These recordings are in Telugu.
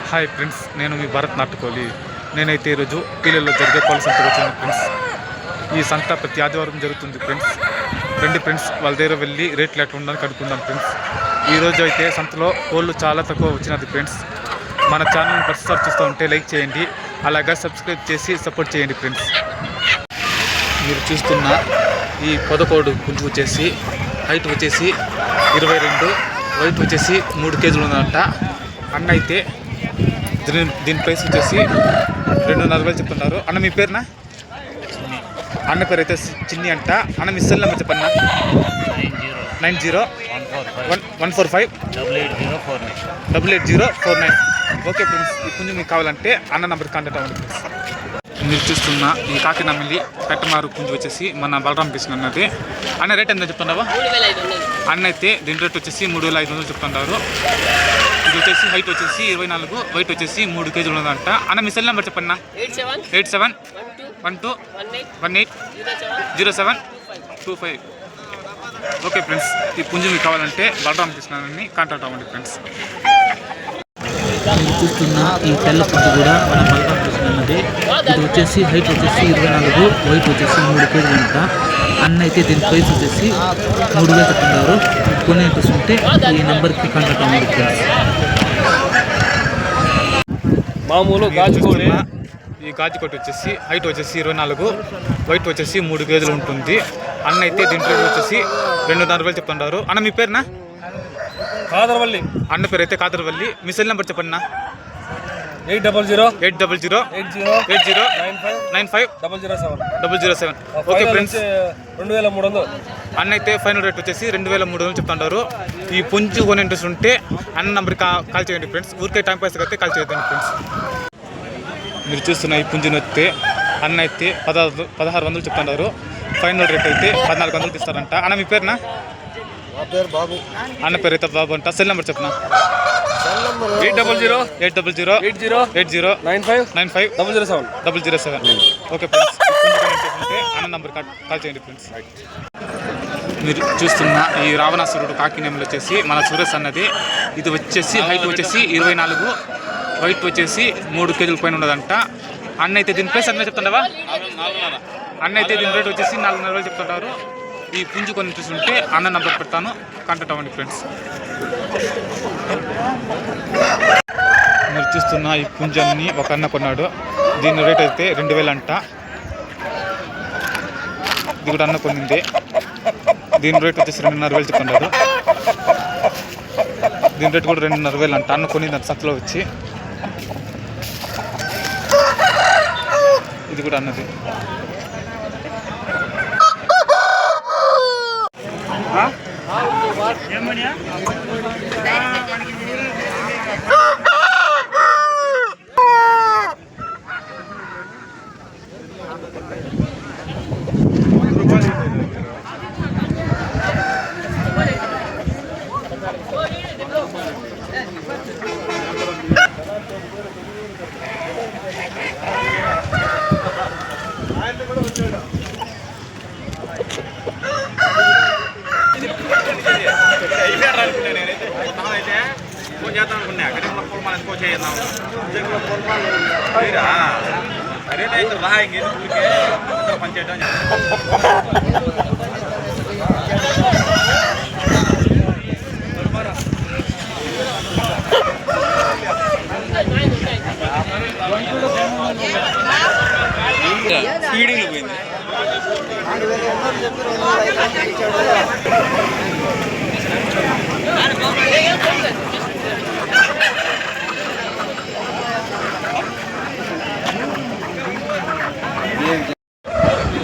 హాయ్ ఫ్రెండ్స్, నేను మీ భరత్ నాటుకోలి. నేనైతే ఈరోజు పీలల్లో జరిగే కోళ్ళ సంతకు వచ్చాను ఫ్రెండ్స్. ఈ సంత ప్రతి ఆదివారం జరుగుతుంది ఫ్రెండ్స్. రండి ఫ్రెండ్స్, వాళ్ళ దగ్గర వెళ్ళి రేట్లు ఎట్లా ఉందని కనుక్కుందాం ఫ్రెండ్స్. ఈరోజు అయితే సంతలో కోళ్ళు చాలా తక్కువ వచ్చినది ఫ్రెండ్స్. మన ఛానల్ని ఫస్ట్సారి చూస్తూ ఉంటే లైక్ చేయండి, అలాగే సబ్స్క్రైబ్ చేసి సపోర్ట్ చేయండి ఫ్రెండ్స్. మీరు చూస్తున్న ఈ పొదకోడు పుంజు వచ్చేసి హైట్ వచ్చేసి 22, వెయిట్ వచ్చేసి 3 కేజీలు ఉందంట. అన్న అయితే దీని ప్రైస్ వచ్చేసి 2.5 చెప్తున్నారు. అన్న మీ పేరునా? అన్న పేరు అయితే చిన్ని అంట. అన్న మీ సెల్ నెంబర్ చెప్పన్నా. 9014588049. ఓకే ఫ్రెండ్స్, ఈ పుంజు మీకు కావాలంటే అన్న నెంబర్కి కాంటాక్ట్ అవ్వండి ఫ్రెండ్స్. మీరు చూస్తున్న ఈ కాకినమిలి పెట్టమారు పుంజు వచ్చేసి మన బలరాం కృష్ణ అన్నది. అన్న రేట్ ఎంత చెప్తున్నావా? అన్న అయితే దీని రేట్ వచ్చేసి 3500 చెప్తున్నారు. ఇది వచ్చేసి హైట్ వచ్చేసి 24, వెయిట్ వచ్చేసి 3 కేజీలు ఉందంట. అన్న మీ సెల్ నెంబర్ చెప్పన్నా. 8712180725. ఓకే ఫ్రెండ్స్, ఈ పుంజు మీకు కావాలంటే బలరాం కృష్ణని కాంటాక్ట్ అవ్వండి ఫ్రెండ్స్. మీరు చూస్తున్న ఈ తెల్ల పుంజు కూడా మన బలరాం కృష్ణ అన్నది. ఇది వచ్చేసి హైట్ వచ్చేసి 24, వెయిట్ వచ్చేసి 3 కేజీలు అంట. అన్న అయితే దీని ప్రైస్ వచ్చేసి 3000 చెప్తున్నారు. కొన్ని ఇంట్రెస్ట్ ఉంటే ఈ నెంబర్కి కాంటాక్ట్ అవ్వండి ఫ్రెండ్స్. మామూలు ఈ గాజికోటి వచ్చేసి హైట్ వచ్చేసి 24, వెయిట్ వచ్చేసి 3 కేజీలు ఉంటుంది. అన్న అయితే దీని రేట్ వచ్చేసి 2.5 చెప్తున్నారు. అన్న మీ పేరునా? కాదర్వల్లి. అన్న పేరు అయితే కాదర్వల్లి. మీ సెల్ నెంబర్ చెప్పన్నా. 80080095950007. Okay friends, 2300. అన్న అయితే ఫైనల్ రేట్ వచ్చేసి 2300 చెప్తున్నారు. ఈ పుంజు కొని ఇంట్రెస్ట్ ఉంటే అన్న నెంబర్కి కాల్ చేయండి ఫ్రెండ్స్. ఊరికే టైం పాస్ అయితే కాల్ చేయొద్దండి ఫ్రెండ్స్. మీరు చూస్తున్న ఈ పుంజుని వస్తే అన్న అయితే 1600 చెప్తున్నారు. ఫైనల్ రేట్ అయితే 1400 ఇస్తారంట. అన్న మీ పేరునా? బాబు. అన్న పేరు అయితే బాబు అంట. సెల్ నెంబర్ చెప్పనా. 80080095950007. ఓకే ఫ్రెండ్స్, ఉంటే అన్న నెంబర్ కాల్ చేయండి ఫ్రెండ్స్. మీరు చూస్తున్న ఈ రావణాసురుడు కాకినేములు వచ్చేసి మన సురేష్ అన్నది. ఇది వచ్చేసి హైట్ వచ్చేసి 24, వెయిట్ వచ్చేసి 3 కేజీల పైన ఉండదంట. అన్న అయితే దీని ప్రైస్ అన్న చెప్తుండవా? అన్న అయితే దీని రేట్ వచ్చేసి 4.5 చెప్తుంటారు. ఈ పుంజు కొన్ని చూస్తుంటే అన్న నెంబర్ పెడతాను, కాంటాక్ట్ అవ్వండి ఫ్రెండ్స్. మీరు చూస్తున్న ఈ పుంజాన్ని ఒక అన్న కొన్నాడు. దీని రేట్ అయితే 2000 అంట. ఇది కూడా అన్న కొనింది. దీని రేట్ వచ్చేసి 2.5 చెప్తున్నారు. దీని రేట్ కూడా 2.5 అంట. అన్న కొనింది అంత సత్తులో వచ్చి. ఇది కూడా అన్నది. ఫీడింగ్ పోయింది.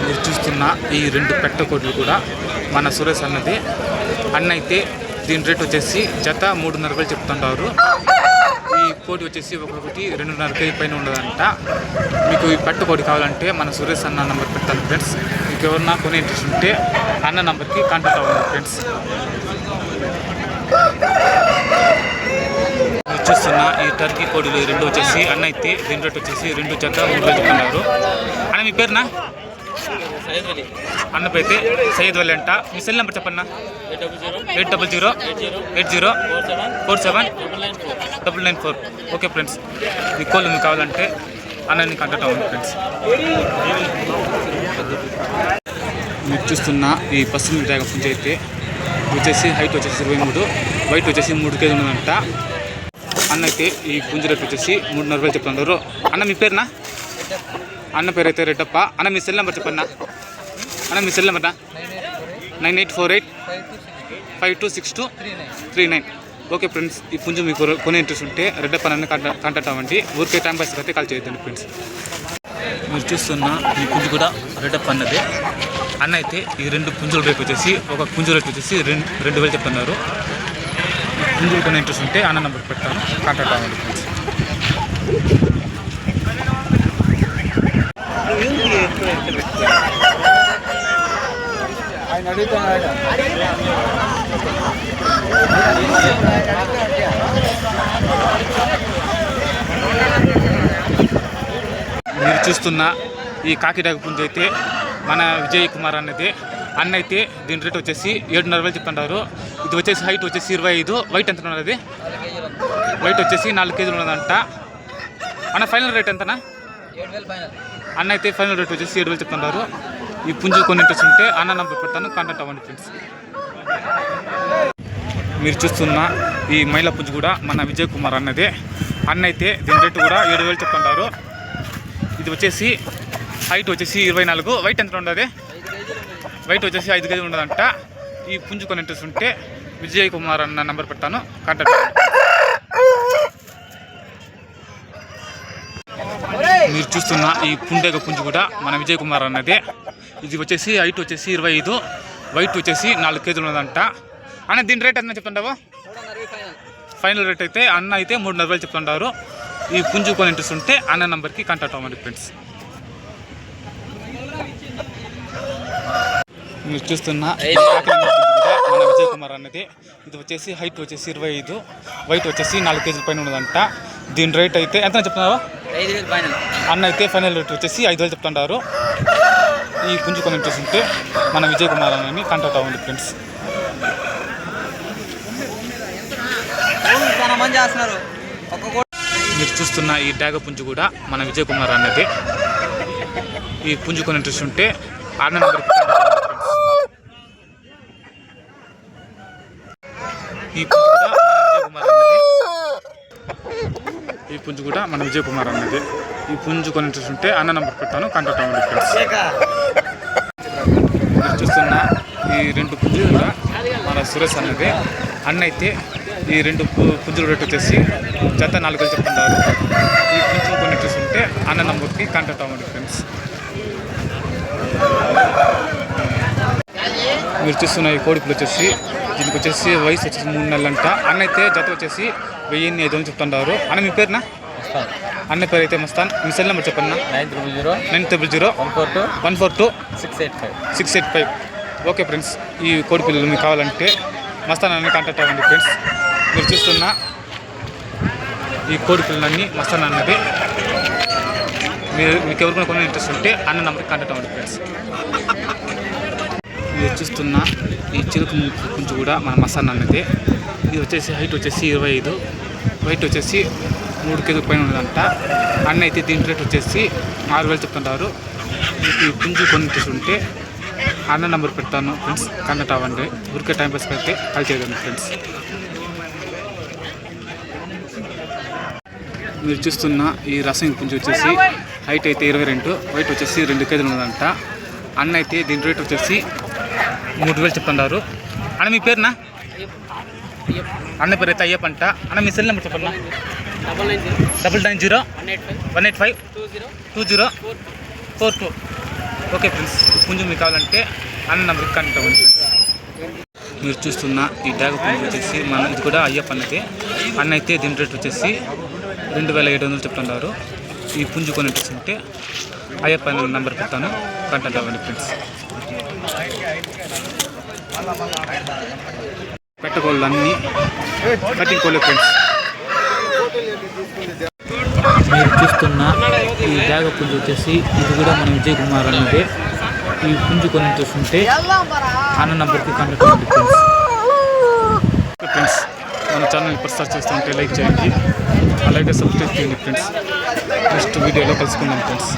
మీరు చూస్తున్న ఈ 2 పెట్టకోట్లు కూడా మన సురేష్ అన్నది. అన్న అయితే దీని రేట్ వచ్చేసి జత 3.5 చెప్తుంటారు. ఈ కోటి వచ్చేసి ఒక్కొక్కటి 2.5 కేజీ పైన ఉండదంట. మీకు ఈ పెట్టకోటి కావాలంటే మన సురేష్ అన్న నెంబర్ పెడతాను ఫ్రెండ్స్. మీకు ఎవరన్నా కొనే ఇంట్రెస్ట్ ఉంటే అన్న నెంబర్కి కాంటాక్ట్ అవ్వండి ఫ్రెండ్స్. చూస్తున్న ఈ టర్కీ కోడిలు 2 వచ్చేసి అన్న అయితే దీని రేట్ వచ్చేసి 2 జత 3000 చెప్తున్నారు. అన్న మీ పేరునా? అన్న పేరు అయితే సయ్యద్ వలి అంట. మీ సెల్ నెంబర్ చెప్పన్నా. 800-80-47-994. ఓకే ఫ్రెండ్స్, ఈ కోళ్ళు మీకు కావాలంటే అన్నని కాంటాక్ట్ అవ్వండి ఫ్రెండ్స్. మీరు చూస్తున్న ఈ పశ్చిమ డ్రాగన్ పుంజ అయితే వచ్చేసి హైట్ వచ్చేసి 23, వైట్ వచ్చేసి 3 కేజీలు ఉన్నదంట. అన్న అయితే ఈ పుంజ రేట్ వచ్చేసి 3.5 చెప్తున్నారు. అన్న మీ పేరునా? అన్న పేరు అయితే రెడ్డప్ప. అన్న మీ సెల్ నెంబర్ చెప్పన్నా. అన్న మీ సెల్ నెంబర్నా 9848526239. ఓకే ఫ్రెండ్స్, ఈ పుంజు మీకు కొనే ఇంట్రెస్ట్ ఉంటే రెడ్డప్ప నన్ను కాంటాక్ట్ అవ్వండి. ఊరికే టైం పాస్ అయితే కాల్ చేయొద్దండి ఫ్రెండ్స్. మీరు చూస్తున్న ఈ పుంజు కూడా రెడ్డప్ప అన్నదే. అన్న అయితే ఈ 2 పుంజుల రేట్ వచ్చేసి ఒక పుంజు రేట్ వచ్చేసి 2,000 చెప్తున్నారు. పుంజులు కొనే ఇంట్రెస్ట్ ఉంటే అన్న నెంబర్ పెడతాను, కాంటాక్ట్ అవ్వండి ఫ్రెండ్స్. మీరు చూస్తున్న ఈ కాకిడాగ పుంజు అయితే మన విజయ్ కుమార్ అన్నది. అన్న అయితే దీని రేట్ వచ్చేసి 7.5 చెప్తున్నారు. ఇది వచ్చేసి హైట్ వచ్చేసి 25, వైట్ ఎంత ఉన్నది? వైట్ వచ్చేసి 4 కేజీలు ఉన్నదంట. అన్న ఫైనల్ రేట్ ఎంతనా? అన్న అయితే ఫైనల్ రేట్ వచ్చేసి 7,000 చెప్తున్నారు. ఈ పుంజు కొన్ని ఇంట్రెస్ట్ ఉంటే అన్న నంబర్ పెడతాను, కాంటాక్ట్ అవ్వండి ఫ్రెండ్స్. మీరు చూస్తున్న ఈ మైలా పుంజు కూడా మన విజయ్ కుమార్ అన్నదే. అన్న అయితే దీని రేటు కూడా 7,000 చెప్తున్నారు. ఇది వచ్చేసి హైట్ వచ్చేసి 24, వైట్ ఎంత ఉండదు? వైట్ వచ్చేసి 5 కేజీలు ఉండదంట. ఈ పుంజు కొన్ని ఇంట్రెస్ట్ ఉంటే విజయ్ కుమార్ అన్న నంబర్ పెడతాను, కాంటాక్ట్ అవ్వండి. మీరు చూస్తున్న ఈ పుండేగ పుంజు కూడా మన విజయ్ కుమార్ అన్నదే. ఇది వచ్చేసి హైట్ వచ్చేసి 25, వైట్ వచ్చేసి 4 కేజీలు ఉన్నదంట. అన్న దీని రేట్ ఎంత చెప్తుంటావు? ఫైనల్ రేట్ అయితే అన్న అయితే 3.5 చెప్తుంటారు. ఈ పుంజు కొని ఇంట్రెస్ట్ ఉంటే అన్న నంబర్కి కాంటాక్ట్ అవ్వండి ఫ్రెండ్స్. మీరు చూస్తున్న మన విజయ్ కుమార్ అన్నది. ఇది వచ్చేసి హైట్ వచ్చేసి 25, వైట్ వచ్చేసి 4 కేజీల పైన ఉన్నదంట. దీని రేట్ అయితే ఎంత చెప్తున్నావు? 5,000 అన్న అయితే ఫైనల్ రేట్ వచ్చేసి 5,000 చెప్తుంటారు. ఈ పుంజు కొని ఇంట్రెస్ట్ ఉంటే మన విజయ్ కుమార్ అన్నని కాంటాక్ట్ అవ్వండి ఫ్రెండ్స్. మీరు చూస్తున్న ఈ డాగ పుంజు కూడా మన విజయ్ కుమార్ అన్నది. ఈ పుంజు కొని ఇంట్రెస్ట్ ఉంటే అన్న నెంబర్కి కాంటాక్ట్ అవ్వండి ఫ్రెండ్స్. ఈ పుంజు కూడా మన విజయ్ కుమార్ అన్నది. ఈ పుంజు కొని ఇంట్రెస్ట్ ఉంటే అన్న నెంబర్ పెడతాను, కాంటాక్ట్ అవ్వండి ఫ్రెండ్స్. మీరు చూస్తున్న ఈ 2 పుంజులు కూడా మన సురేష్ అన్నది. అన్న అయితే ఈ 2 పుంజుల రేట్ వచ్చేసి జత 4,000 చెప్తున్నారు. ఈ పుంజు కొని ఇంట్రెస్ట్ ఉంటే అన్న నెంబర్కి కాంటాక్ట్ అవ్వండి ఫ్రెండ్స్. మీరు చూస్తున్న ఈ కోడిపులు వచ్చేసి దీనికి వచ్చేసి వయసు వచ్చేసి 3 నెలలంట. అన్న అయితే జత వచ్చేసి 1,500 చెప్తుంటారు. అన్న మీ పేరునా? అన్న పేరు అయితే మస్తాన్. మీ సెల్ నెంబర్ చెప్పన్నా. 900-142-685. ఓకే ఫ్రెండ్స్, ఈ కోడి పిల్లలు మీకు కావాలంటే మస్తాన్ అన్ని కాంటాక్ట్ అవ్వండి ఫ్రెండ్స్. మీరు చూస్తున్న ఈ కోడి పిల్లలన్నీ మస్తాన్ అన్నది. మీకు ఎవరికైనా కొన్ని ఇంట్రెస్ట్ ఉంటే అన్న నెంబర్కి కాంటాక్ట్ అవ్వండి ఫ్రెండ్స్. మీరు చూస్తున్న ఈ చిలుకు పుంజు కూడా మన మస్తాన్ అన్నది. ఇది వచ్చేసి హైట్ వచ్చేసి 25, వైట్ వచ్చేసి 3 కేజీల పైన ఉన్నదంట. అన్న అయితే దీని రేట్ వచ్చేసి 6,000 చెప్తుంటారు. ఈ పుంజు కొన్ని ఇంట్రెస్ట్ ఉంటే అన్న నెంబర్ పెడతాను ఫ్రెండ్స్, కాంటాక్ట్ అవ్వండి. ఊరికే టైం పాస్ అయితే కాల్ చేయదండి ఫ్రెండ్స్. మీరు చూస్తున్న ఈ రసం పుంజు వచ్చేసి హైట్ అయితే 22, వైట్ వచ్చేసి 2 కేజీలు ఉన్నదంట. అన్న అయితే దీని రేట్ వచ్చేసి 3,000 చెప్తున్నారు. అన్న మీ పేరునా? అన్న పేరు అయితే అయ్యప్పంట. అన్న మీ సెల్ నెంబర్ చెప్పన్నా. 9901852042. ఓకే ఫ్రెండ్స్, పుంజు మీకు కావాలంటే అన్న నెంబర్కి కాంటాక్ట్ అవ్వండి. మీరు చూస్తున్న ఈ డాగ పుంజు వచ్చేసి ఇది కూడా అయ్యప్ప అన్నది. అన్న అయితే దీని రేట్ వచ్చేసి 2,700 చెప్తున్నారు. ఈ పుంజు కొని ఇంట్రెస్ట్ ఉంటే అయ్యప్ప నెంబర్ పెడతాను, కాంటాక్ట్ అవ్వండి ఫ్రెండ్స్. పెట్టకోళ్ళు అన్నీ కటింగ్ కోళ్ళు ఫ్రెండ్స్. మీరు చూస్తున్న ఈ డాగ పుంజు వచ్చేసి ఇది కూడా మన విజయ్ కుమార్ అన్నది. ఈ పుంజు కొని ఇంట్రెస్ట్ ఉంటే అన్న నంబర్కి కాంటాక్ట్ అవ్వండి ఫ్రెండ్స్. ఫ్రెండ్స్ మన ఛానల్ ఇప్పుడు సర్చ్ చేస్తుంటే లైక్ చేయండి, అలాగే సబ్స్క్రైబ్ చేయండి ఫ్రెండ్స్. నెక్స్ట్ వీడియోలో కలుసుకుందాం ఫ్రెండ్స్.